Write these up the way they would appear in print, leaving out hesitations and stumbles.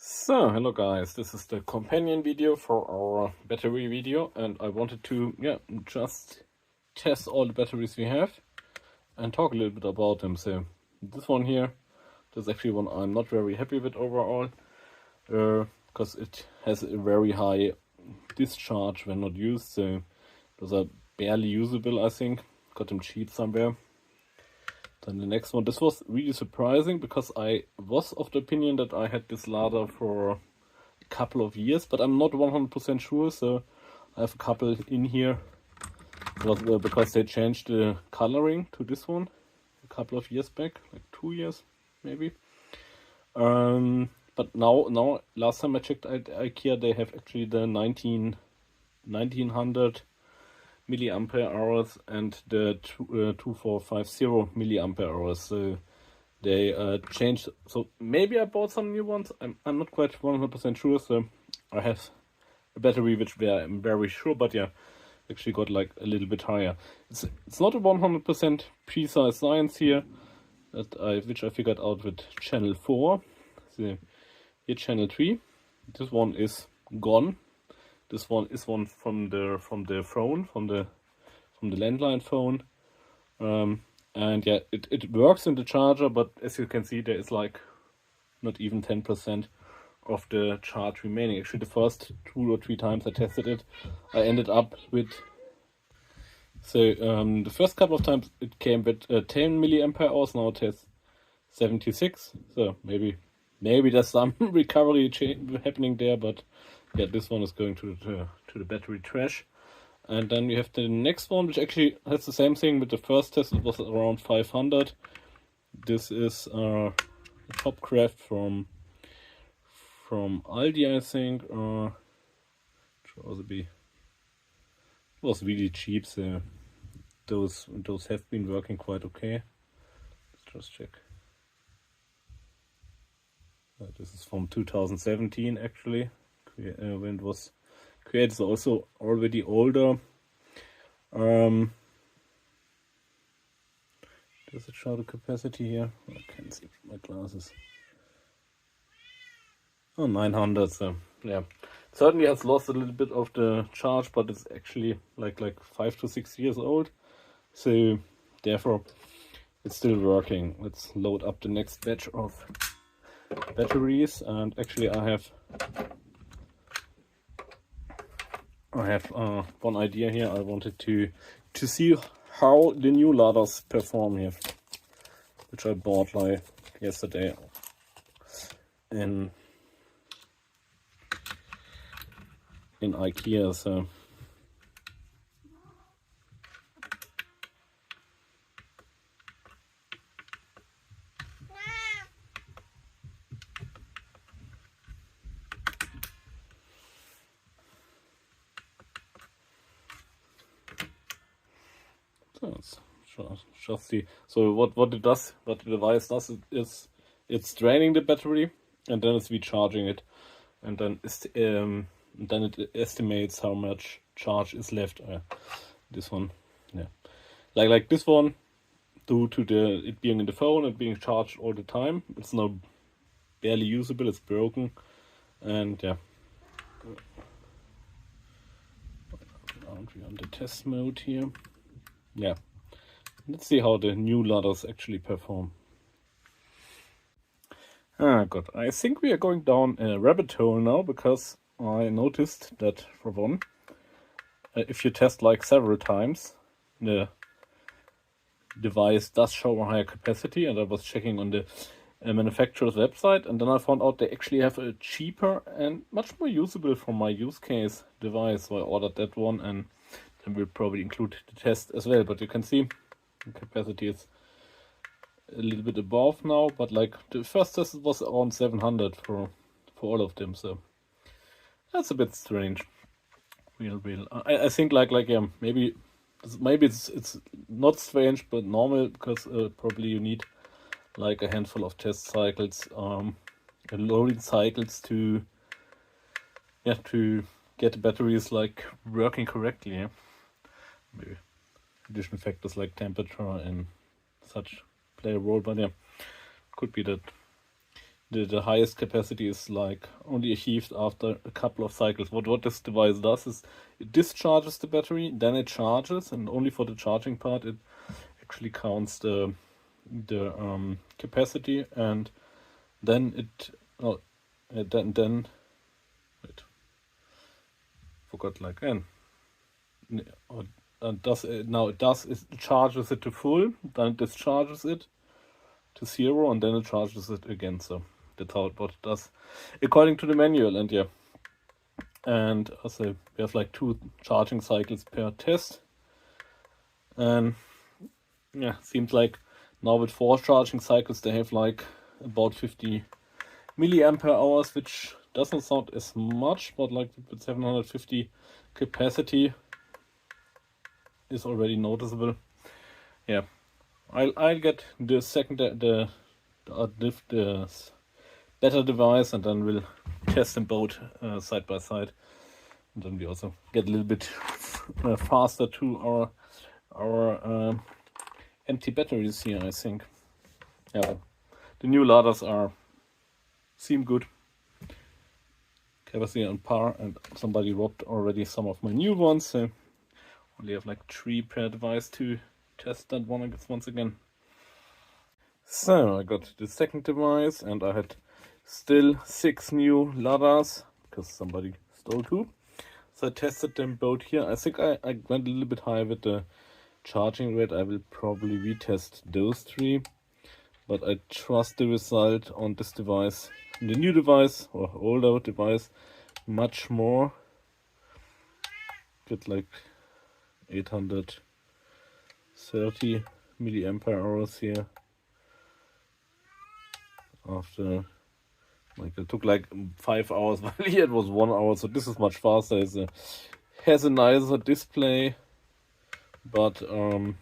So, hello guys, this is the companion video for our battery video, and I wanted to, just test all the batteries we have and talk a little bit about them. So, this one here, this is actually one I'm not very happy with overall, because it has a very high discharge when not used, so those are barely usable, I think. Got them cheap somewhere. Then the next one, this was really surprising because I was of the opinion that I had this ladder for a couple of years, but I'm not 100% sure, so I have a couple in here because they changed the coloring to this one a couple of years back, like 2 years maybe. But now last time I checked at Ikea, they have actually the 1900 milliampere hours and the 2450 milliampere hours. So they changed. So maybe I bought some new ones. I'm not quite 100% sure. So I have a battery which I'm very sure, but yeah, actually got like a little bit higher. It's not a 100% precise science here which I figured out with channel 4. So here channel 3. This one is gone. This one is one from the phone, from the landline phone, and yeah, it works in the charger, but as you can see, there is like not even 10% of the charge remaining. Actually, the first 2 or 3 times I tested it, I ended up with. So the first couple of times it came with 10 milliampere hours. Now it has 76. So maybe there's some recovery happening there, but yeah, this one is going to the battery trash. And then we have the next one, which actually has the same thing with the first test. It was around 500. This is a Topcraft from Aldi, I think. It was really cheap, so those have been working quite okay. Let's just check. This is from 2017 actually, when it was created. It's also already older. Does it show the capacity here? I can't see my glasses. Oh, 900. So yeah, certainly has lost a little bit of the charge, but it's actually like 5 to 6 years old. So therefore, it's still working. Let's load up the next batch of batteries, and actually I have one idea here. I wanted to see how the new ladders perform here, which I bought like yesterday in Ikea. So let's just see. So what the device does is it's draining the battery and then it's recharging it, and then it estimates how much charge is left. This one, yeah, like this one, due to it being in the phone and being charged all the time, it's now barely usable. It's broken, and yeah. Aren't we on the test mode here? Yeah. Let's see how the new ladders actually perform. Good. I think we are going down a rabbit hole now, because I noticed that, for one, if you test like several times, the device does show a higher capacity, and I was checking on the manufacturer's website, and then I found out they actually have a cheaper and much more usable for my use case device, so I ordered that one, and then we'll probably include the test as well. But you can see the capacity is a little bit above now, but like the first test was around 700 for all of them, so that's a bit strange. Real. I think like yeah, maybe it's not strange but normal, because probably you need like a handful of test cycles and loading cycles to get the batteries like working correctly. Yeah? Maybe additional factors like temperature and such play a role, but yeah, could be that the highest capacity is like only achieved after a couple of cycles. What this device does is it discharges the battery, then it charges, and only for the charging part it actually counts the capacity, and then it then wait, forgot like n. And does it, now it does it charges it to full, then it discharges it to 0, and then it charges it again. So that's how what it does according to the manual. And yeah, and also we have like 2 charging cycles per test, and yeah, seems like now with 4 charging cycles they have like about 50 milliampere hours, which doesn't sound as much, but like with 750 capacity is already noticeable. Yeah, I'll get the second the better device, and then we'll test them both side by side, and then we also get a little bit faster to our empty batteries here, I think. Yeah, the new ladders seem good. Capacity on par, and somebody robbed already some of my new ones, so only have like 3 per device to test that one, I guess, once again. So I got the second device, and I had still 6 new ladders because somebody stole 2. So I tested them both here. I think I went a little bit high with the charging rate. I will probably retest those 3, but I trust the result on this device, the new device or older device, much more. Get like 830 milliampere hours here. After like it took like 5 hours, while here it was 1 hour, so this is much faster. It has a nicer display, but I'm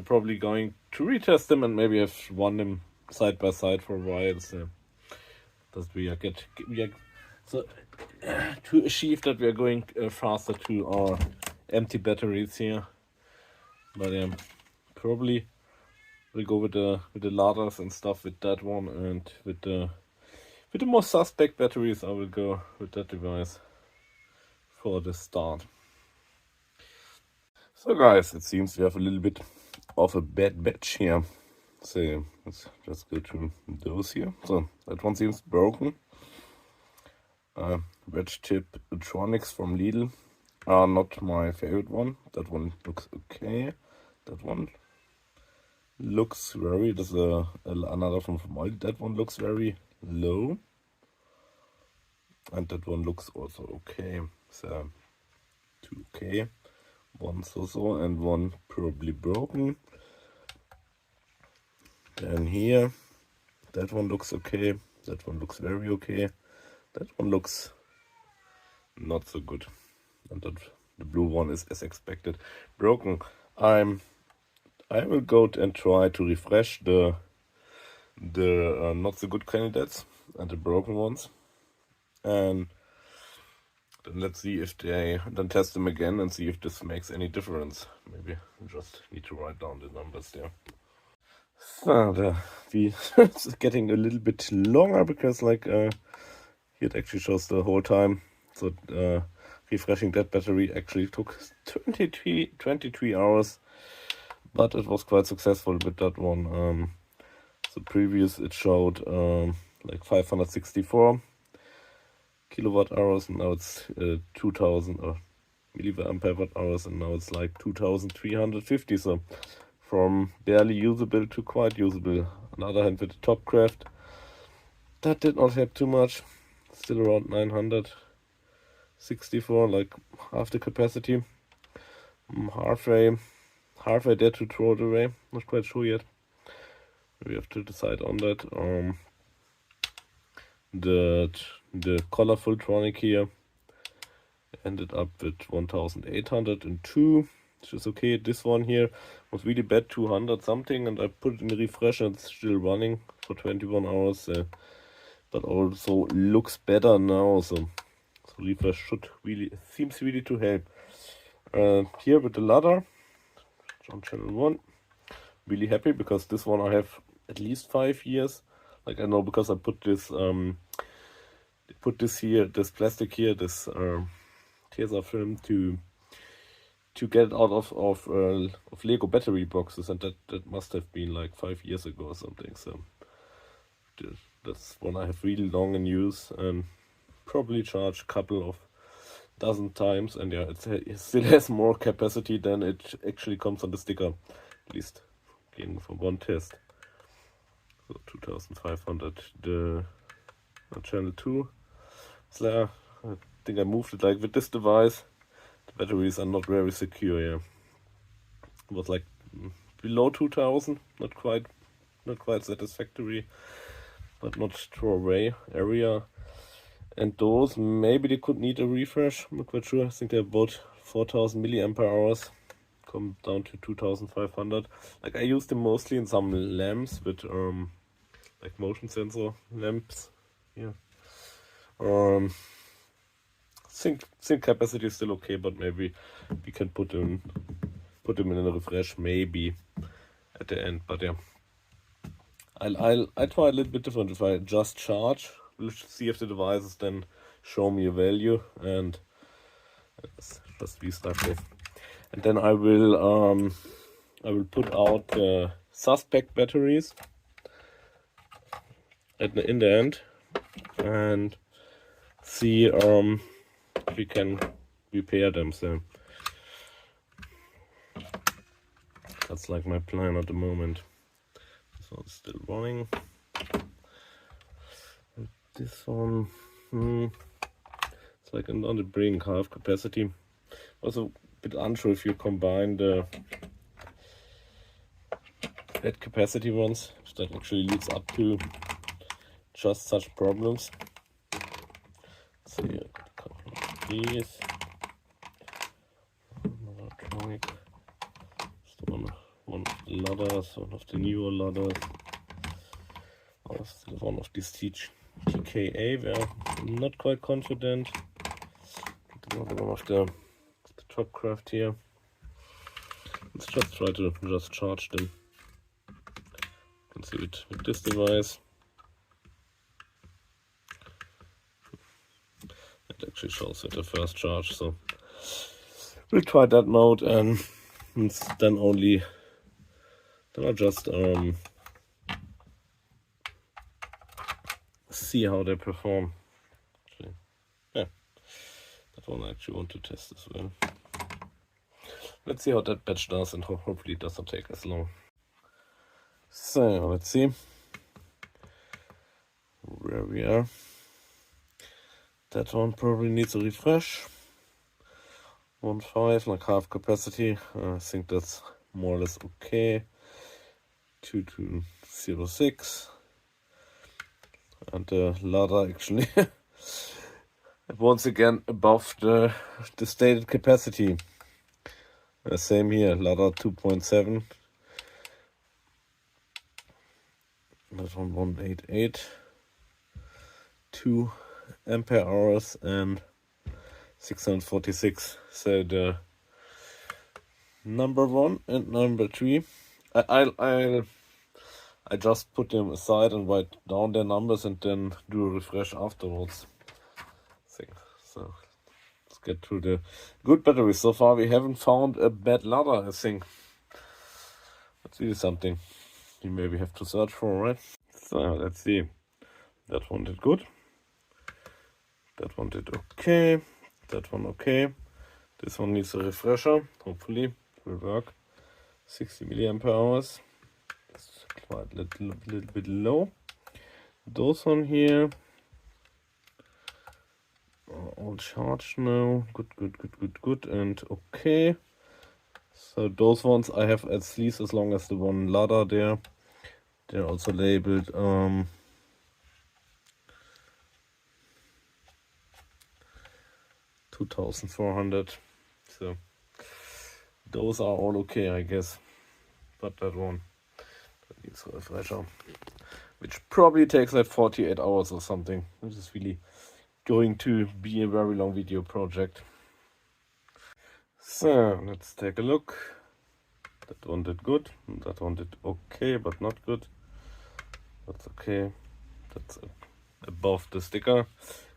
probably going to retest them and maybe have run them side by side for a while, so that we are so to achieve that we are going faster to our empty batteries here. But probably we'll go with the ladders and stuff with that one, and with the more suspect batteries I will go with that device for the start. So guys, it seems we have a little bit of a bad batch here. So let's just go to those here. So that one seems broken. Wedge tip electronics from Lidl are not my favorite one. That one looks okay. That one looks very, there's another from Aldi. That one looks very low, and that one looks also okay. So 2 okay, 1 so, and 1 probably broken. Then here, that one looks okay, that one looks very okay, that one looks not so good, and that the blue one is as expected broken. I will go and try to refresh the not so good candidates and the broken ones, and then let's see if then test them again and see if this makes any difference. Maybe I just need to write down the numbers there. So it's getting a little bit longer because like here it actually shows the whole time. So refreshing that battery actually took 23 hours, but it was quite successful with that one. So previous it showed like 564 kilowatt hours, and now it's 2000 milliampere hours, and now it's like 2350. So from barely usable to quite usable. On the other hand, with the Topcraft, that did not help too much. Still around 964, like half the capacity. Halfway there to throw it away. Not quite sure yet. We have to decide on that. The colorful tronic here ended up with 1802, which is okay. This one here was really bad, 200 something, and I put it in the refresh and it's still running for 21 hours, but also looks better now, so refresh seems really to help. Here with the ladder on channel 1, really happy because this one I have at least 5 years, Like I know because I put this here, this plastic here, this Tesafilm to get it out of Lego battery boxes, and that must have been like 5 years ago or something. So that's one I have really long in use and probably charge a couple of dozen times, and yeah, it still has more capacity than it actually comes on the sticker, at least again from one test. So 2500. The channel 2 Slayer, I think I moved it like with this device. The batteries are not very secure. Yeah, it was like below 2000, not quite satisfactory, but not throwaway area. And those, maybe they could need a refresh, I'm not quite sure. I think they're about 4000 milliampere hours, come down to 2500. Like I use them mostly in some lamps with like motion sensor lamps. Yeah. Think capacity is still okay, but maybe we can put them in a refresh maybe at the end. But yeah, I try a little bit different. If I just charge, we'll see if the devices then show me a value, and just restart this. And then I will put out the suspect batteries in the end, and see if we can repair them. So that's like my plan at the moment. This one's still running. This one, it's like another bring half capacity. Also a bit unsure if you combine the head capacity ones, if that actually leads up to just such problems. Let's see, a couple of these. Electronic. One of the ladders, one of the newer ladders. Still one of these TKA, where I'm not quite confident. Another one of the top craft here. Let's just try to just charge them. You can see it with this device. It actually shows it the first charge, so we'll try that mode, and then I'll just see how they perform. Actually, yeah, that one I actually want to test as well. Let's see how that batch does, and hopefully it doesn't take as long. So let's see where we are. That one probably needs a refresh. 1.5, like half capacity. I think that's more or less okay. 2206. And the ladder actually once again above the stated capacity. Same here, ladder 2.7. That one 188. 2 ampere hours and 646. So the number 1 and number 3, I just put them aside and write down their numbers and then do a refresh afterwards. So let's get to the good batteries. So far we haven't found a bad ladder, I think. That's really something you maybe have to search for, right? So let's see. That one did good. That one did okay. That one okay. This one needs a refresher. Hopefully it will work. 60 milliampere hours. It's quite a little bit low. Those on here are all charged now. Good and okay. So those ones I have at least as long as the one ladder there. They're also labeled 2400. So those are all okay, I guess. But that one needs a refresher, which probably takes like 48 hours or something. This is really going to be a very long video project. So let's take a look. That one did good. That one did okay, but not good. That's okay. That's above the sticker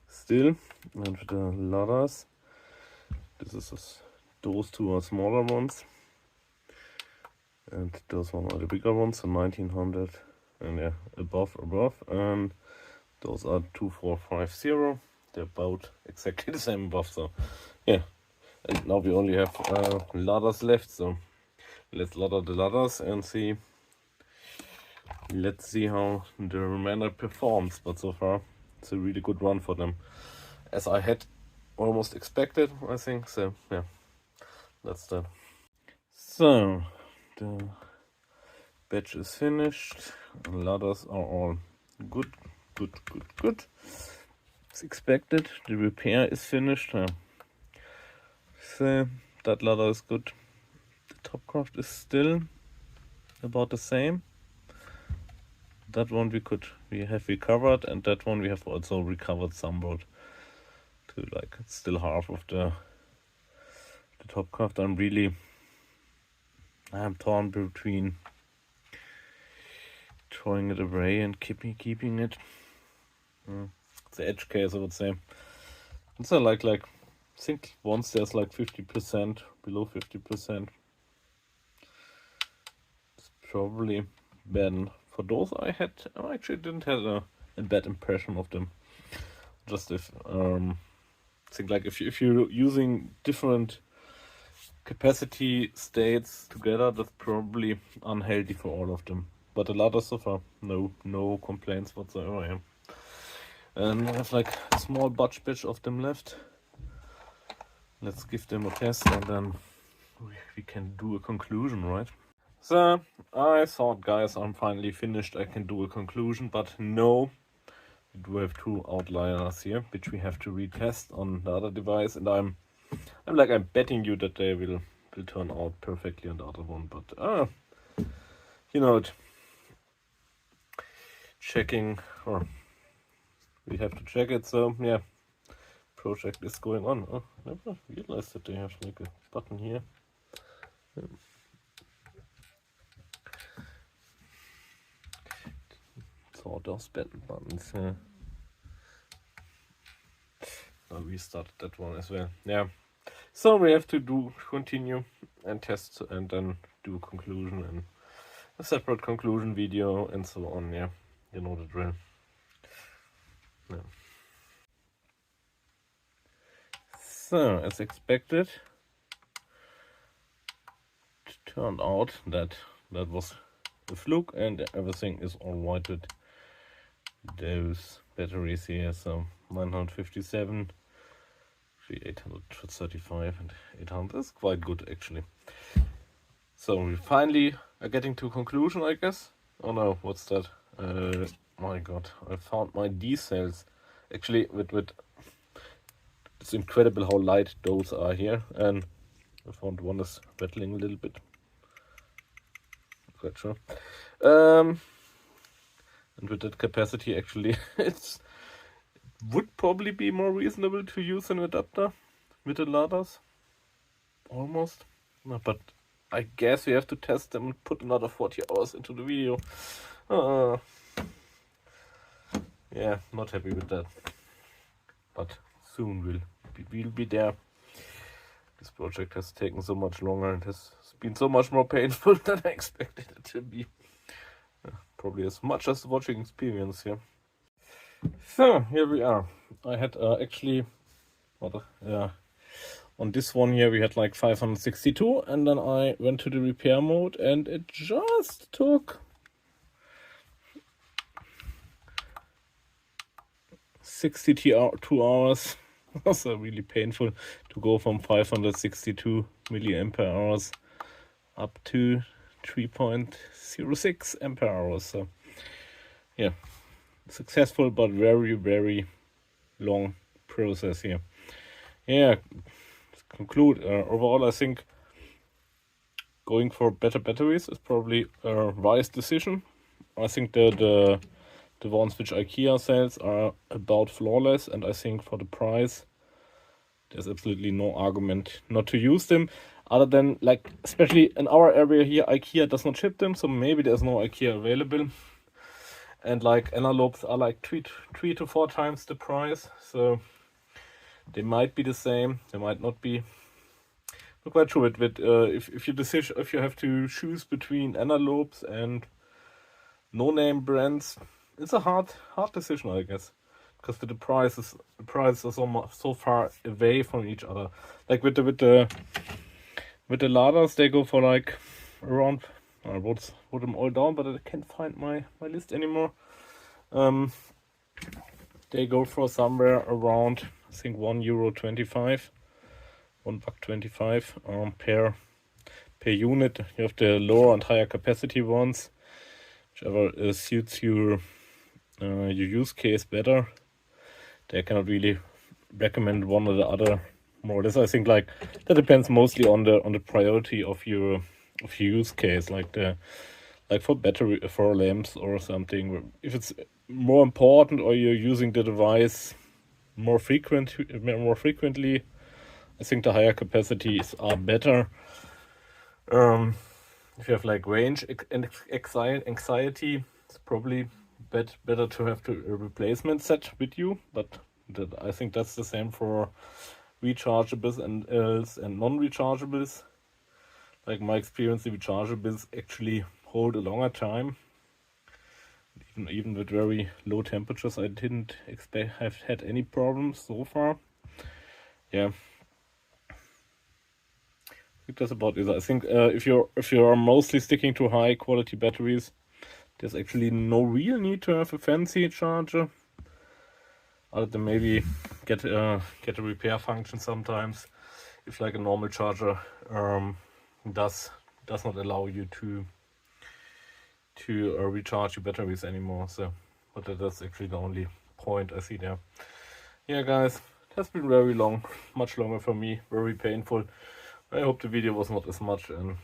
still. And the ladders, those two are smaller ones, and those one are the bigger ones, so 1900, and yeah, above, and those are 2450. They're about exactly the same above, so yeah. And now we only have ladders left, so let's ladder the ladders and see. Let's see how the remainder performs, but so far it's a really good run for them, as I had almost expected, I think. So yeah, that's that. So the batch is finished. Ladders are all good. As expected. The repair is finished. So that ladder is good. The top craft is still about the same. That one we have recovered, and that one we have also recovered somewhat to like still half of the top craft. I'm torn between throwing it away and keeping it. It's the edge case, I would say. It's like I think once there's like 50%, below 50%, it's probably bad. For those I actually didn't have a bad impression of them. Just if think like if you're using different capacity states together, that's probably unhealthy for all of them. But the ladders so far, no complaints whatsoever. Yeah. And I have like a small batch of them left. Let's give them a test, and then we can do a conclusion, right? So I thought, guys, I'm finally finished. I can do a conclusion, but no, we do have two outliers here, which we have to retest on the other device, and I'm betting you that they will turn out perfectly on the other one, but you know it. Checking, or we have to check it. So yeah, project is going on. Oh, never realized that they have like a button here. So those buttons. I restarted that one as well. Yeah. So we have to continue and test, and then do a conclusion and a separate conclusion video and so on. Yeah, you know the drill. Yeah. So as expected, it turned out that was a fluke, and everything is all right with those batteries here. So 957, 835 and 800 is quite good actually. So we finally are getting to conclusion, I guess. Oh no, what's that? My god, I found my D cells. Actually, with it's incredible how light those are here, and I found one is rattling a little bit. Quite sure. And with that capacity, actually, it would probably be more reasonable to use an adapter with the ladders. Almost. No, but I guess we have to test them and put another 40 hours into the video. Yeah, not happy with that. But soon we'll be there. This project has taken so much longer and has been so much more painful than I expected it to be. Probably as much as the watching experience here. So here we are. I had actually on this one here we had like 562, and then I went to the repair mode, and it just took 62 hours. Also really painful to go from 562 milliampere hours up to 3.06 ampere hours. So yeah, successful but very long process here. Yeah, to conclude, overall I think going for better batteries is probably a wise decision. I think the ones which Ikea sells are about flawless, and I think for the price there's absolutely no argument not to use them, other than like, especially in our area here, Ikea does not ship them, so maybe there's no Ikea available. and like envelopes are like three to four times the price. So they might be the same, they might not be. Not quite sure. If you have to choose between envelopes and no-name brands, it's a hard decision, I guess, because the prices are so far away from each other. Like with the ladders, they go for like around. I wrote them all down, but I can't find my list anymore. They go for somewhere around, I think, €1.25, $1.25 per unit. You have the lower and higher capacity ones, whichever suits your use case better. They cannot really recommend one or the other more or less. I think like that depends mostly on the priority of your use case, like for lamps or something. If it's more important or you're using the device more frequently, I think the higher capacities are better. If you have like range anxiety, it's probably better to have a replacement set with you. But I think that's the same for rechargeables and non-rechargeables. Like my experience, the rechargeables actually hold a longer time. Even with very low temperatures, I didn't have had any problems so far. Yeah, I think that's about it. I think if you're mostly sticking to high quality batteries, there's actually no real need to have a fancy charger, other than maybe get a repair function sometimes, if like a normal charger does not allow you to recharge your batteries anymore. So, but that's actually the only point I see there. Yeah, guys, it has been very long, much longer for me, very painful. I hope the video was not as much, and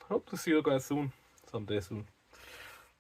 hope to see you guys soon, someday soon.